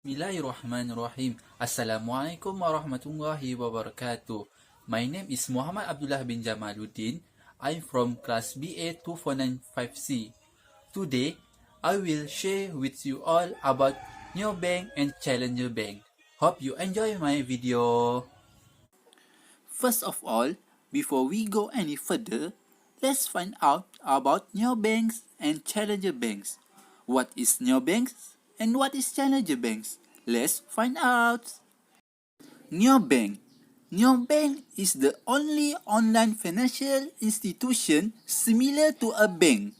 Bismillahirrahmanirrahim. Assalamualaikum warahmatullahi wabarakatuh. My name is Muhammad Abdullah bin Jamaluddin. I'm from class BA 2495C. Today, I will share with you all about Neobank and Challenger Bank. Hope you enjoy my video. First of all, before we go any further, let's find out about Neobanks and Challenger Banks. What is Neobanks and what is Challenger Banks? Let's find out. Neobank. Neobank is the only online financial institution similar to a bank.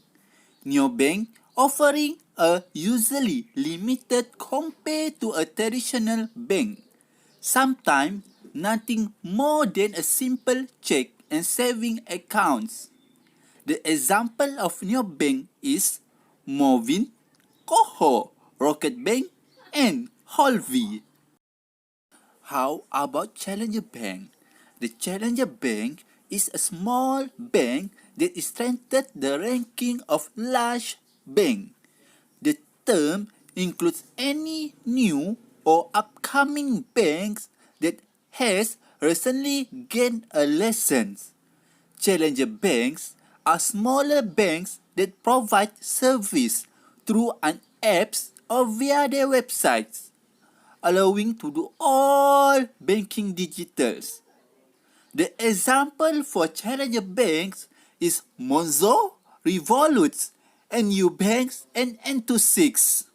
Neobank offering a usually limited compared to a traditional bank. Sometimes nothing more than a simple check and saving accounts. The example of Neobank is Movin, Koho, Rocket Bank, and Holvi. How about Challenger Bank? The Challenger Bank is a small bank that strengthened the ranking of large bank. The term includes any new or upcoming banks that has recently gained a license. Challenger banks are smaller banks that provide service through an apps or via their websites, allowing to do all banking digitals. The example for challenger banks is Monzo, Revolut, and Ubanks and N26.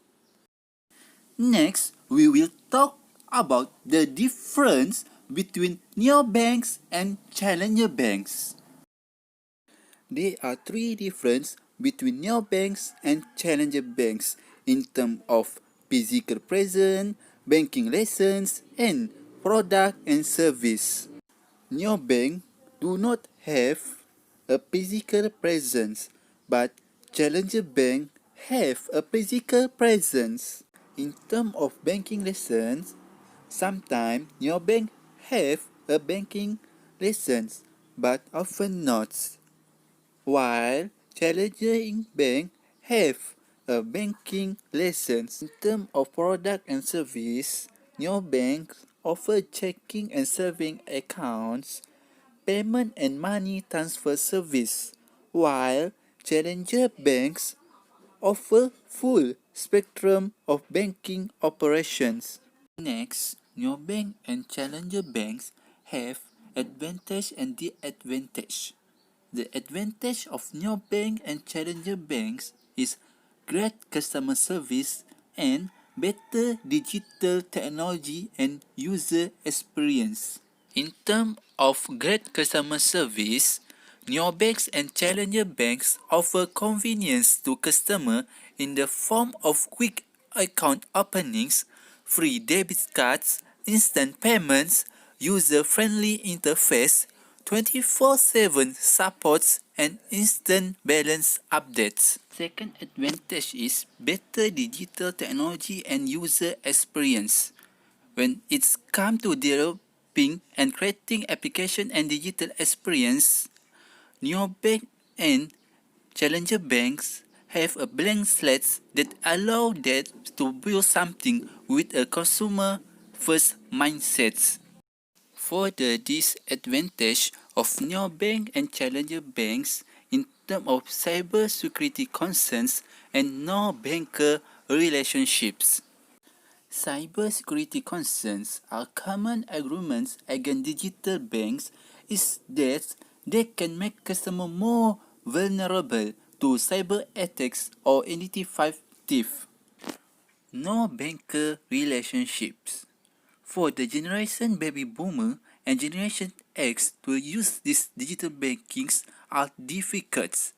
Next, we will talk about the difference between neobanks and challenger banks. There are three differences between neobanks and challenger banks in terms of physical presence, banking license, and product and service. Neobank do not have a physical presence, but challenger bank have a physical presence. In terms of banking license, sometimes neobank have a banking license, but often not, while challenger bank have a banking license. In terms of product and service, neobanks offer checking and saving accounts, payment and money transfer service, while challenger banks offer full spectrum of banking operations. Next, neobank and challenger banks have advantage and disadvantage. The advantage of neobank and challenger banks is great customer service and better digital technology and user experience. In terms of great customer service, neobanks and challenger banks offer convenience to customers in the form of quick account openings, free debit cards, instant payments, user-friendly interface, 24/7 supports, and instant balance updates. Second advantage is better digital technology and user experience. When it's come to developing and creating application and digital experience, neobank and challenger banks have a blank slate that allow them to build something with a consumer first mindset. For the disadvantage of neobank and challenger banks in terms of cyber security concerns and no-banker relationships. Cyber security concerns are common arguments against digital banks is that they can make customers more vulnerable to cyber attacks or identify theft. No-banker relationships. For the generation baby boomer and generation X to use these digital bankings are difficult.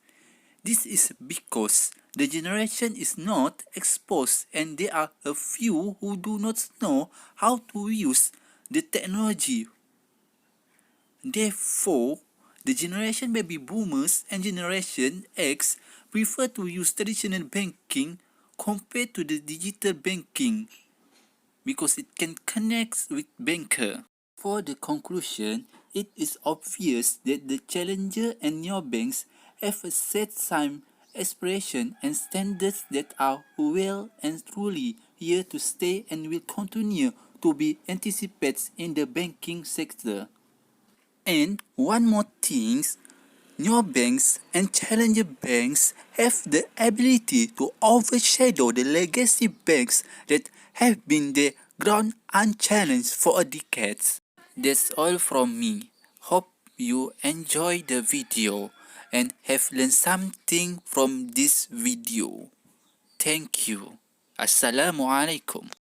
This is because the generation is not exposed and there are a few who do not know how to use the technology. Therefore, the generation baby boomers and generation X prefer to use traditional banking compared to the digital banking, because it can connect with banker. For the conclusion, it is obvious that the challenger and neobanks have a set time aspirations and standards that are well and truly here to stay and will continue to be anticipated in the banking sector. And one more thing, neobanks and challenger banks have the ability to overshadow the legacy banks that have been the ground unchallenged for a decades. That's all from me. Hope you enjoy the video and have learned something from this video. Thank you. Assalamualaikum.